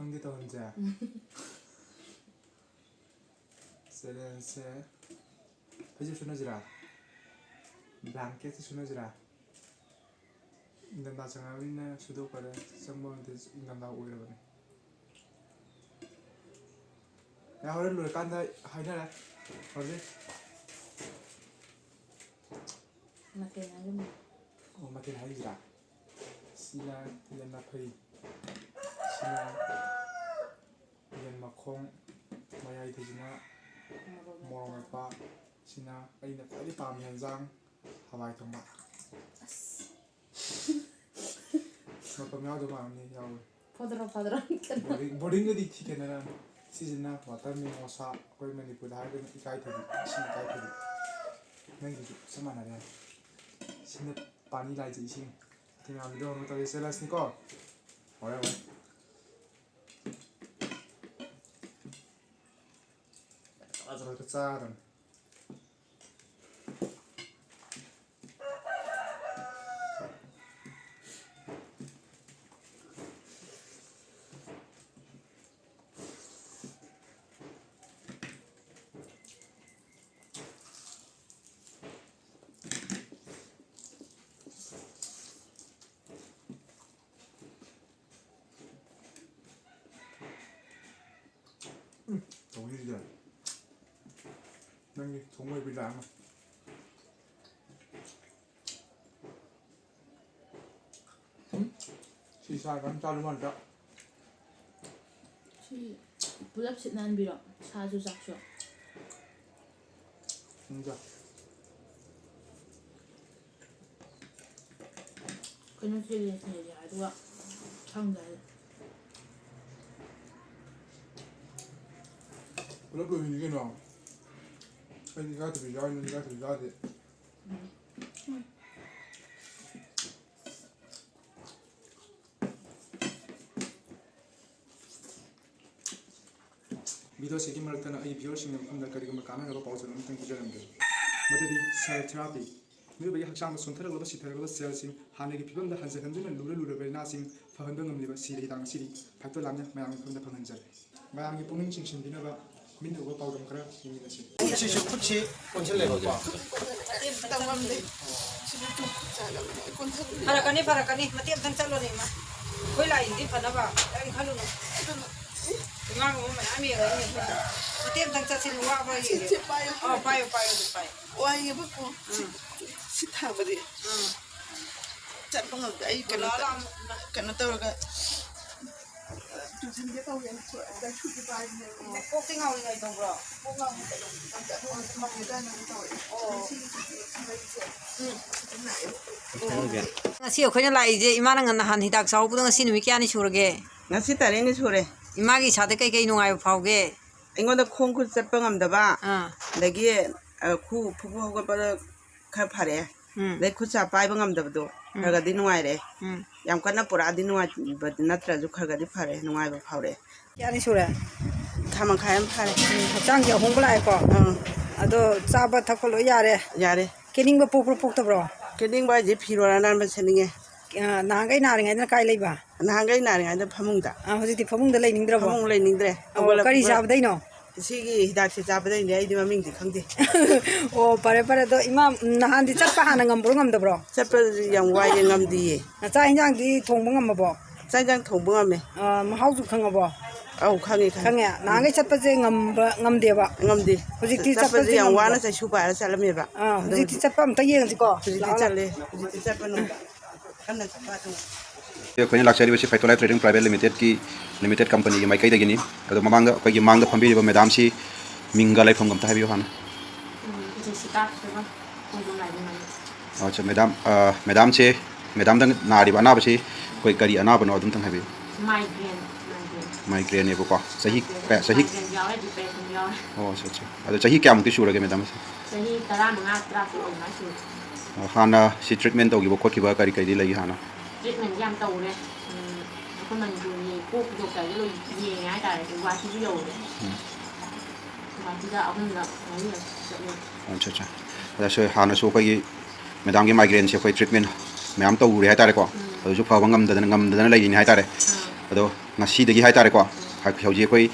खंगे तो हंजा चैलेंज से फैजे सुनो जरा ब्लैंकेट से सुनो जरा इंदंदा चंगावी ने सुदो करे संबंध में इंदंदा ओयर बने या हर लोग कांदा हाई ना हर Makin aja mah. Oh makin hayi jira sila yan na phay sila yan makhong mayay thijina morong pa sina aina khwai pam yanjang hawai thongba mapam yaw do ma ni yaw Padra boarding ga di thike na season water me mosa koi manipur ha ga ikai thodi sin ikai thodi nang gi samana re sini pani lai ji sing tinggal video nu tadi selas ni ko oleh oleh azra kecaran 동일이다. nanti tunggu bilang. Sisa kan calu mana? Si bulap sit nan biro saju sakso. Enggak. Kena sih sendiri ada dua canggih. Kalau kau ini kan, ini kan terbiasa, ini kan terbiasa. Video segi mereka nak viewers yang mengundang kari mereka mana kalau pausa nanti tengku jalan dia. Mereka di cell therapy. Mereka bagi haksan suntar kalau besi terlalu cell sing hanya di pihak dah hanser hanser dan lura beri nasing faham dengan mereka siri tang siri. Faktor lamnya mayang pun dah penghanjar. Mayang itu pun cincin dina ba. Minta gua pausa kerana ini nasi. Kuci kuci kuci lewat apa? Parakani, mati ang tangcalo ni ma. Koi lain di pada ba? Ang kalu no. Ngang mo man ami ra ni. Mati ang tangcalo sinuwa ba yi. Oh, payo. Wah, iya betul. Si tahu dia. Cat banget, ay kena tahu kan. Tujuan dia tahu yang dah cuci baju. Kok tinggal ni ngai dong bro. Bunga muka dong. Angkat orang tempat dia dah nak tahu. Oh. Ngasi akhirnya lai je imana ngana han hidak sau pudo ngasi numi kya ni surage. Ngasi tadi ni sore. Imagi sade kai kai nungai phauge. Ingoda khong ku cepeng am daba. Lagi ku pupu ko pada khar phare. Lagi ku cha pai bangam daba do. Kharga di nungai re. Yam kana pura di nungai natra ju kharga di phare nungai ba phaure. Kya ni sura. Thamang khayam phare. Chang ge hong bulai ko. Ado chaba thakol yare. Yare. Kening ba pok ta bro. Kening ba je phirora nan ba seninge. Nagai naring ai na kai leiba. Nagai naring ai da phamungda. Hojiti phamungda leining-dra ba. Phamung leining-dre. Kari sabdai no. Sigi hidak se chabadai ne ai di maming di khangde. Oh pare do ima nahan di chatpa hana ngambro ngamdabro. Chapa yang wai yang ngamdi. Na cha hinjang di thongba ngamabo. Cha jang thongba ngame. Mahau ju khangabo. Au khangi Khange nagai chatpa je ngamde ba. Ngamdi. Hojiti chatpa je yang wana sa shuba ra salame ba. Hojiti chatpa am ta yeng ji ko. Hojiti challe. Hojiti chapa no. Kanna chapa tu. Kau lakshari besi Phytolite Trading Private Limited Company yang mai kai dagini. Ado mamanga kau yang mangga pambi di madam si mingga lai phongam tahabi yohan. Jessica, coba ngomong lagi mana? Oh, madam si dang nari ba na besi kau kari ana ba no adum tang habi. Migraine ni buka. Sahi. Oh, saja. Ado sahi kya mungkin sura ke madam si. Sahi tara mengat rapi om nasi. Hana si treatment tau gibo kot kiba kari kai di lagi hana. Treatment yang tahu deh. Aku menjadi kok juga kalau ye ngai dah buat video deh. Buat tidak aku nak ini. अच्छा अदा सो हाना सो कोई madam के migraine से कोई treatment ma'am तो उरे हाइतारे को जो फावंगम ददन लै नि हाइतारे ꯑꯗꯣ ꯉꯁꯤꯗꯒꯤ ꯍꯥꯏꯇꯥꯔꯦꯀꯣ ꯍꯧꯖꯤꯛ ꯑꯩꯈꯣꯏ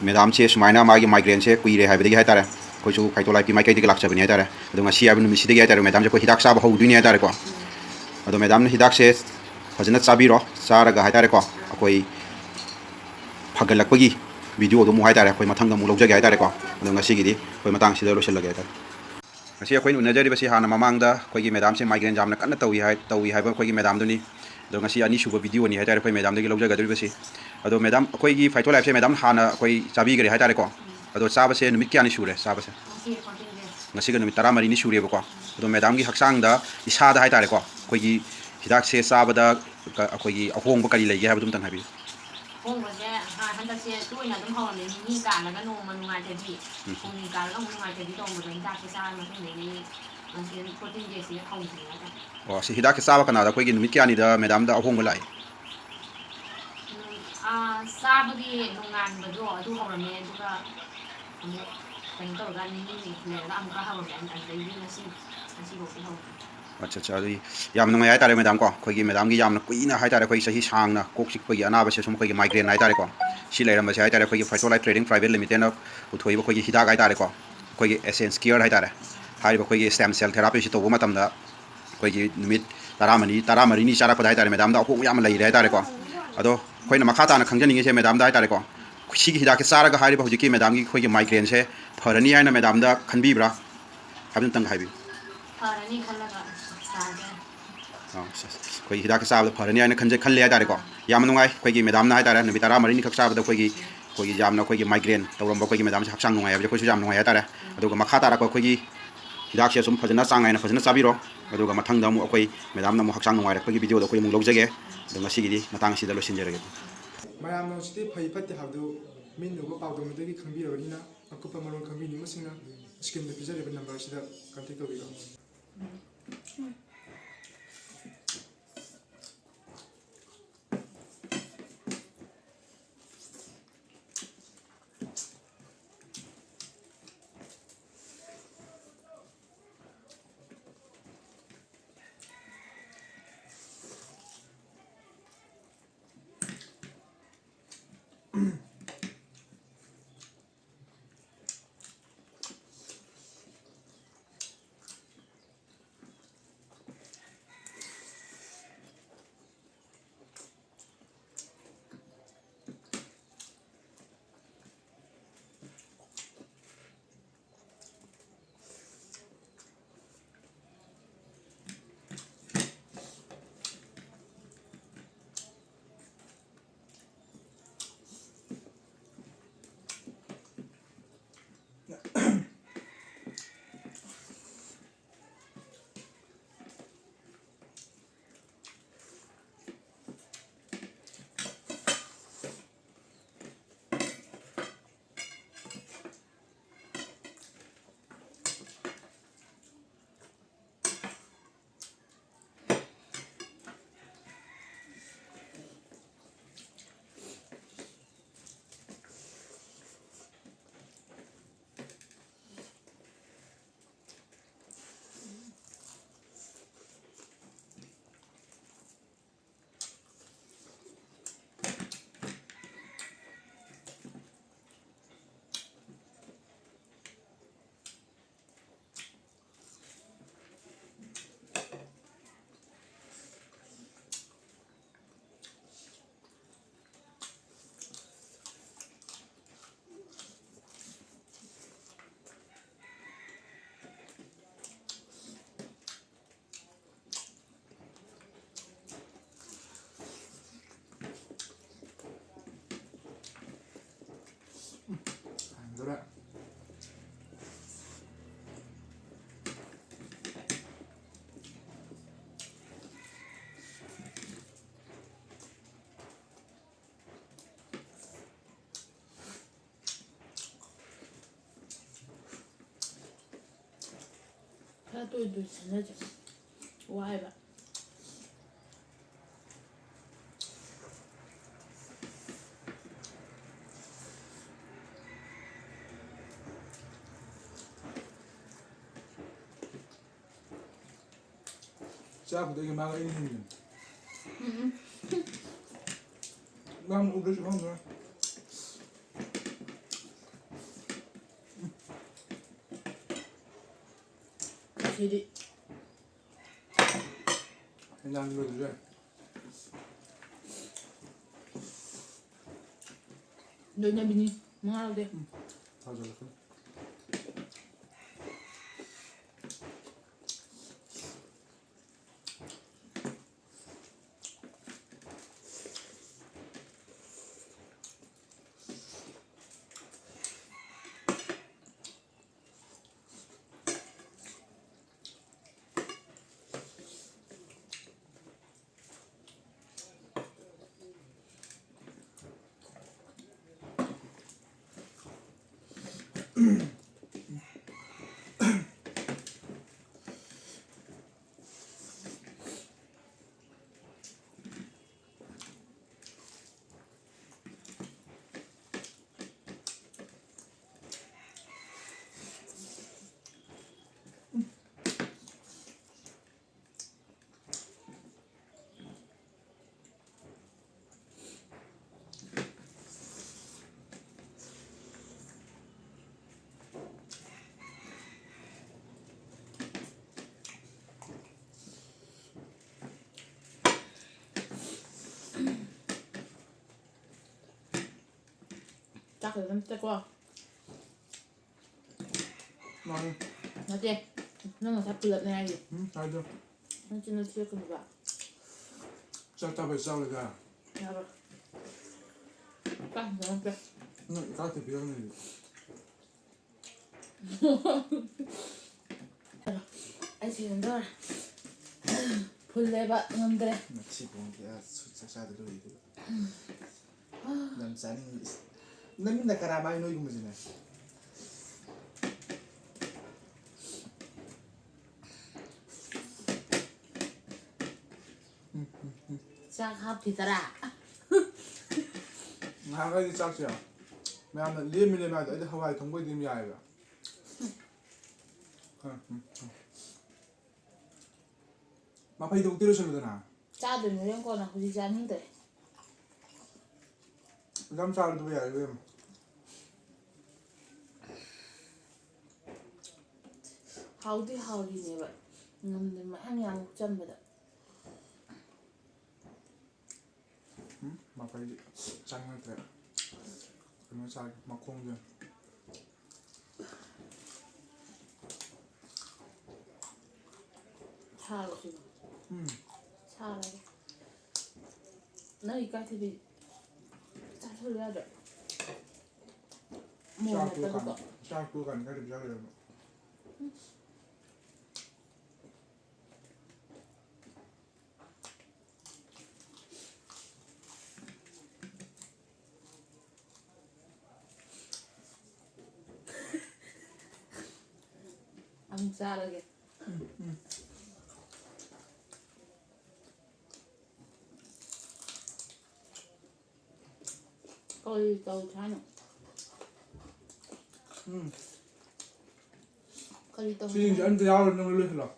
ꯃꯦꯗꯥꯝꯁꯦ ꯁꯨꯃꯥꯏꯅ ꯃꯥꯒꯤ ꯃꯥꯏꯒ꯭ꯔꯦꯟꯁꯦ ꯀꯨꯏꯔꯦ ꯍꯥꯏꯕꯗꯒꯤ ꯍꯥꯏꯇꯥꯔꯦ ꯑꯩꯈꯣꯏꯁꯨ ꯐꯥꯏꯇꯣꯂꯥꯏꯐꯀꯤ ꯃꯥꯏꯀꯩꯗꯒꯤ ꯂꯥꯛꯆꯕꯅꯤ ꯍꯥꯏꯇꯥꯔꯦ ꯑꯗꯣ ꯉꯁꯤ ꯍꯥꯏꯕ ꯅꯨꯃꯤꯠꯁꯤꯗꯒꯤ ꯍꯥꯏꯇꯥꯔꯦ ꯃꯦꯗꯥꯝꯁꯦ ꯑꯩꯈꯣꯏ ꯍꯤꯗꯥꯛ ꯆꯥꯕ ꯍꯧꯗꯣꯏꯅꯤ ꯍꯥꯏꯇꯥꯔꯦꯀꯣ ꯑꯗꯣ ꯃꯦꯗꯥꯝꯅ ꯍꯤꯗꯥꯛꯁꯦ ꯐꯖꯅ ꯆꯥꯕꯤꯔꯣ ꯆꯥꯔꯒ ꯍꯥꯏꯇꯥꯔꯦꯀꯣ ꯑꯩꯈꯣꯏ ꯐꯒꯠꯂꯛꯄꯒꯤ ꯚꯤꯗꯤꯑꯣꯗꯣ ꯑꯃꯨꯛ ꯍꯥꯏꯇꯥꯔꯦ ꯑꯩꯈꯣꯏ ꯃꯊꯪꯗ ꯑꯃꯨꯛ ꯂꯧꯖꯒꯦ ꯍꯥꯏꯇꯥꯔꯦꯀꯣ ꯑꯗꯣ ꯉꯁꯤꯒꯤꯗꯤ ꯑꯩꯈꯣꯏ ꯃꯇꯥꯡꯁꯤꯗ ꯂꯣꯏꯁꯤꯜꯂꯒꯦ ꯍꯥꯏꯇꯥꯔꯦ ꯉꯁꯤ ꯑꯩꯈꯣꯏꯅ ꯎꯅꯖꯔꯤꯕꯁꯤ ꯍꯥꯟꯅ ꯃꯃꯥꯡꯗ ꯑꯩꯈꯣꯏꯒꯤ ꯃꯦꯗꯥꯝꯁꯦ ꯃꯥꯏꯒ꯭ꯔꯦꯟ ꯌꯥꯝꯅ ꯀꯟꯅ ꯇꯧꯏ ꯍꯥꯏꯕ ꯑꯩꯈꯣꯏꯒꯤ ꯃꯦꯗꯥꯝꯗꯨꯅꯤ ꯑꯗꯣ ꯉꯁꯤ ꯑꯅꯤꯁꯨꯕ ꯚꯤꯗꯤꯑꯣꯅꯤ ꯍꯥꯏꯇꯥꯔꯦ ꯑꯩꯈꯣꯏ ꯃꯦꯗꯥꯝꯗꯒꯤ ꯂꯧꯖꯒꯗꯧꯔꯤꯕꯁꯤ ꯑꯗꯣ ꯃꯦꯗꯥꯝ ꯑꯩꯈꯣꯏꯒꯤ ꯐꯥꯏꯇꯣꯂꯥꯏꯐꯁꯦ ꯃꯦꯗꯥꯝ ꯍꯥꯟꯅ ꯑꯩꯈꯣꯏ ꯆꯥꯕꯤꯈ꯭ꯔꯦ ꯍꯥꯏꯇꯥꯔꯦꯀോ ꯑꯗꯣ ꯆꯥꯕꯁꯦ ꯅꯨꯃꯤꯠ ꯀꯌꯥꯅꯤ ꯁꯨꯔꯦ ꯆꯥꯕꯁꯦ ꯉꯁꯤꯒ ꯅꯨꯃꯤꯠ 14ꯅꯤ ꯁꯨꯔꯦꯕꯀꯣ ꯑꯗꯣ ꯃꯦꯗꯥꯝꯒꯤ ꯍꯛꯆꯥꯡꯗ ꯏꯁꯥꯗ ꯍꯥꯏꯇꯥꯔꯦꯀꯣ ꯑꯩꯈꯣꯏꯒꯤ ꯍꯤꯗꯥꯛꯁꯦ ꯆꯥꯕꯗ ꯑꯩꯈꯣꯏꯒꯤ ꯑꯍꯣꯡꯕ ꯀꯔꯤ ꯂꯩꯒꯦ ꯍꯥꯏꯕꯗꯨ ꯑꯝꯇꯪ ꯍꯥꯏꯕꯤꯌꯨ ꯍꯣꯡꯕꯁꯦ ꯍꯟꯗꯛꯁꯦ ꯇꯣꯏꯅ ꯑꯗꯨꯝ ꯍꯧꯔꯝꯃꯦ ꯅꯤꯅꯤ ꯀꯥꯜꯂꯒ ꯅꯣꯡꯃ ꯅꯨꯡꯉꯥꯏꯇꯕꯤ ꯍꯨꯝꯅꯤ ꯀꯥꯜꯂꯒ ꯑꯃꯨꯛ ꯅꯨꯡꯉꯥꯏꯇꯕꯤ ꯇꯧꯕꯗꯣ ꯍꯤꯗꯥꯛꯁꯦ ꯆꯥꯔ ꯃꯇꯨꯡꯗꯒꯤ ꯉꯁꯤ 14 ꯗꯦꯖꯁꯦ ꯍꯧꯈ꯭ꯔꯦ ꯍꯥꯏꯇꯥꯔꯦ ꯑꯣ ꯁꯤ ꯍꯤꯗꯥꯛꯁꯦ ꯆꯥꯕ ꯀꯥꯟꯗ ꯑꯩꯈꯣꯏꯒꯤ ꯅꯨꯃꯤꯠ ꯀꯌꯥꯅꯤꯗ ꯃꯦꯗꯥꯝꯗ ꯑꯍꯣꯡꯕ ꯂꯥꯛꯏ ꯆꯥꯕꯒꯤ ꯅꯣꯡꯉꯥꯟꯕꯗꯣ ꯑꯗꯨ ꯍꯧꯔꯝꯃꯦ ꯑꯗꯨꯒ ꯑꯃꯨꯛ ꯀꯩꯅꯣ ꯇꯧꯔꯒ ꯅꯤꯅꯤ ꯂꯩꯔꯒ ꯑꯃꯨꯛꯀ ꯍꯧꯔꯝꯃꯦ ꯑꯗꯨꯗꯒꯤ ꯉꯁꯤꯐꯥꯎꯗꯤ ꯍꯧꯔꯝꯃꯦ ꯑꯠꯆꯥ ꯑꯠꯆꯥ ꯑꯗꯨꯗꯤ ꯌꯥꯝ ꯅꯨꯡꯉꯥꯏ ꯍꯥꯏꯇꯥꯔꯦ ꯃꯦꯗꯥꯝ ꯀꯣ ꯑꯩꯈꯣꯏꯒꯤ ꯃꯦꯗꯥꯝꯒꯤ ꯌꯥꯝꯅ ꯀꯨꯏꯅ ꯍꯥꯏꯇꯥꯔꯦ ꯑꯩꯈꯣꯏ ꯆꯍꯤ ꯁꯥꯡꯅ ꯀꯣꯛ ꯆꯤꯛꯄꯒꯤ ꯑꯅꯥꯕꯁꯦ ꯁꯨꯝ ꯑꯩꯈꯣꯏꯒꯤ ꯃꯥꯏꯒ꯭ꯔꯦꯟ ꯍꯥꯏꯇꯥꯔꯦꯀꯣ ꯁꯤ ꯂꯩꯔꯝꯕꯁꯦ ꯍꯥꯏꯇꯥꯔꯦ ꯑꯩꯈꯣꯏꯒꯤ ꯐꯥꯏꯇꯣꯂꯥꯏꯐ ꯇ꯭ꯔꯦꯗꯤꯡ ꯄ꯭ꯔꯥꯏꯚꯦꯠ ꯂꯤꯃꯤꯇꯦꯠꯅ ꯄꯨꯊꯣꯛꯏꯕ ꯑꯩꯈꯣꯏꯒꯤ ꯍꯤꯗꯥꯛ ꯍꯥꯏꯇꯥꯔꯦꯀꯣ ꯑꯩꯈꯣꯏꯒꯤ ꯑꯦꯁꯦꯟꯁ ꯀꯤꯌꯔ ꯍꯥꯏꯇꯥꯔꯦ ꯍꯥꯏꯔꯤꯕ ꯑꯩꯈꯣꯏꯒꯤ ꯁ꯭ꯇꯦꯝ ꯁꯦꯜ ꯊꯦꯔꯥꯄꯤꯁꯤ ꯇꯧꯕ ꯃꯇꯝꯗ ꯑꯩꯈꯣꯏꯒꯤ ꯅꯨꯃꯤꯠ 14ꯅꯤ ꯆꯥꯔꯛꯄꯗ ꯍꯥꯏꯇꯥꯔꯦ ꯃꯦꯗꯥꯝꯗ ꯑꯍꯣꯡꯕ ꯌꯥꯝꯅ ꯂꯩꯔꯦ ꯍꯥꯏꯇꯥꯔꯦꯀꯣ ꯑꯗꯣ ꯑꯩꯈꯣꯏꯅ ꯃꯈꯥ ꯇꯥꯅ ꯈꯪꯖꯅꯤꯡꯉꯤꯁꯦ ꯃꯦꯗꯥꯝꯗ ꯍꯥꯏꯇꯥꯔꯦꯀꯣ ꯁꯤꯒꯤ ꯍꯤꯗꯥꯛꯁꯦ ꯆꯥꯔꯒ ꯍꯥꯏꯔꯤꯕ ꯍꯧꯖꯤꯛꯀꯤ ꯃꯦꯗꯥꯝꯒꯤ ꯑꯩꯈꯣꯏꯒꯤ ꯃꯥꯏꯒ꯭ꯔꯦꯟꯁꯦ ꯐꯔꯅꯤ ꯍꯥꯏꯅ ꯃꯦꯗꯥꯝꯗ ꯈꯟꯕꯤꯕ꯭ꯔꯥ ꯍꯥꯏꯕꯗꯨꯝꯇꯪ ꯍꯥꯏꯕꯤꯌꯨ ꯐꯔꯅꯤ ꯈꯜꯂꯒ ꯆꯥꯒꯦ ꯑꯩꯈꯣꯏ ꯍꯤꯗꯥꯛꯁꯦ ꯆꯥꯕꯗ ꯐꯔꯅꯤ ꯍꯥꯏꯅ ꯈꯜꯂꯦ ꯍꯥꯏꯇꯥꯔꯦꯀꯣ ꯌꯥꯝ ꯅꯨꯡꯉꯥꯏ ꯑꯩꯈꯣꯏꯒꯤ ꯃꯦꯗꯥꯝꯅ ꯍꯥꯏꯇꯥꯔꯦ ꯅꯨꯃꯤꯠ 14ꯈꯛ ꯆꯥꯕꯗ ꯑꯩꯈꯣꯏꯒꯤ ꯌꯥꯝꯅ ꯑꯩꯈꯣꯏꯒꯤ ꯃꯥꯏꯒ꯭ꯔꯦꯟ ꯇꯧꯔꯝꯕ ꯑꯩꯈꯣꯏꯒꯤ ꯃꯦꯗꯥꯝꯁꯦ ꯍꯛꯆꯥꯡ ꯅꯨꯡꯉꯥꯏ ꯍꯥꯏꯕꯁꯦ ꯑꯩꯈꯣꯏꯁꯨ ꯌꯥꯝ ꯅꯨꯡꯉꯥꯏ ꯍꯥꯏꯇꯥꯔꯦ ꯑꯗꯨꯒ ꯃꯈꯥ ꯇꯥꯔꯛꯄ ꯑꯩꯈꯣꯏꯒꯤ ꯍꯤꯗꯥꯛꯁꯦ ꯁꯨꯝ ꯐꯖꯅ ꯆꯥꯡ ꯅꯥꯏꯅ ꯐꯖꯅ ꯆꯥꯕꯤꯔꯣ ꯑꯗꯨꯒ ꯃꯊꯪꯗ ꯑꯃꯨꯛ ꯑꯩꯈꯣꯏ ꯃꯦꯗꯥꯝꯅ ꯑꯃꯨꯛ ꯍꯛꯆꯥꯡ ꯅꯨꯡꯉꯥꯏꯔꯛꯄꯒꯤ ꯚꯤꯗꯤꯑꯣꯗꯣ ꯑꯩꯈꯣꯏ ꯑꯃꯨꯛ ꯂꯧꯖꯒꯦ ꯑꯗꯣ ꯉꯁꯤꯒꯤꯗꯤ ꯃꯇꯥꯡ ꯑꯁꯤꯗ ꯂꯣꯏꯁꯤꯟꯖꯔꯒꯦ ꯃꯌꯥꯝꯅ ꯍꯧꯖꯤꯛꯇꯤ ꯐꯩ ꯐꯠꯇꯦ ꯍꯥꯏꯕꯗꯨ ꯃꯤꯠꯅ ꯎꯕ ꯄꯥꯎꯗꯝꯗꯒꯤ ꯈꯪꯕꯤꯔꯕꯅꯤꯅ ꯑꯀꯨꯞꯄ ꯃꯔꯣꯜ ꯈꯪꯕꯤꯅꯤꯡꯕꯁꯤꯡꯅ ꯁ꯭ꯀ꯭ꯔꯤꯟꯗ ꯄꯤꯖꯔꯤꯕ ꯅꯝꯕꯔꯁꯤꯗ ꯀꯟꯇꯦꯛ ꯇꯧꯕꯤꯔꯛꯎ ꯈꯔ ꯇꯣꯏ ꯁꯥꯟꯅꯖꯦ ꯋꯥꯏꯕ ꯆꯥꯛꯄꯨꯗꯒꯤ ꯃꯥꯒ ꯑꯩꯅ ꯍꯦꯟꯒꯅꯤ 난 오래 좀 하네. 시리 그냥 이거 주제. 너네 비니 뭐 하러 돼? 다 잘랐어. 딱 그럼 떼고 나는 어때? 너는 다 불렀네. 알죠. 너 집에 그 봐. 짝답을 싸우자. 야봐. 딱 너무 빼. 너 나한테 비하는 아이씨 너 볼래봐 놈들에. 나 지금 야 숫자들 이거. 난 짜는 나는 나 카라바이 노이 구무지네. 짝 합디더라. 나가지 짝지야. 매한테 리밀리마다 이제 하와이 동거이 dim 야이가. 마파이 동 때려서려잖아. 짜들 이런 거는 후지지 않는데. 감사도 왜 알고. 하우디네 봐. 놈들 막 향이 안 먹잖아. 마파이 장난 때. 그러면 잘 막공전. 차로 지금. 차로. 너 이까지 잘 설레야 돼. 뭐 했다고? 짝도 간 가지 비자려. 안 자르게. 거의 또 자녀. 거의 또. 지금 이제 안돼 야을 넣을 해라.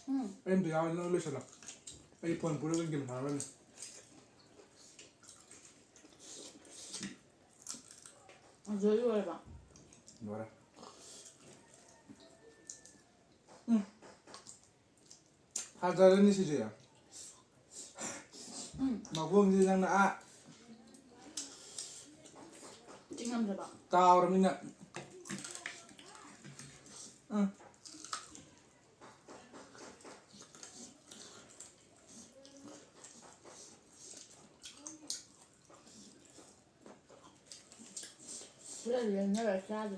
응. 안돼 야을 넣을 해라. 아이폰 부르는 게 나와네. 저기 와봐. 뭐라? 하자는 시제야. 마구엉지 장나 아. 찡함 잡아. 까오르미나. 그래 옛날에 짜도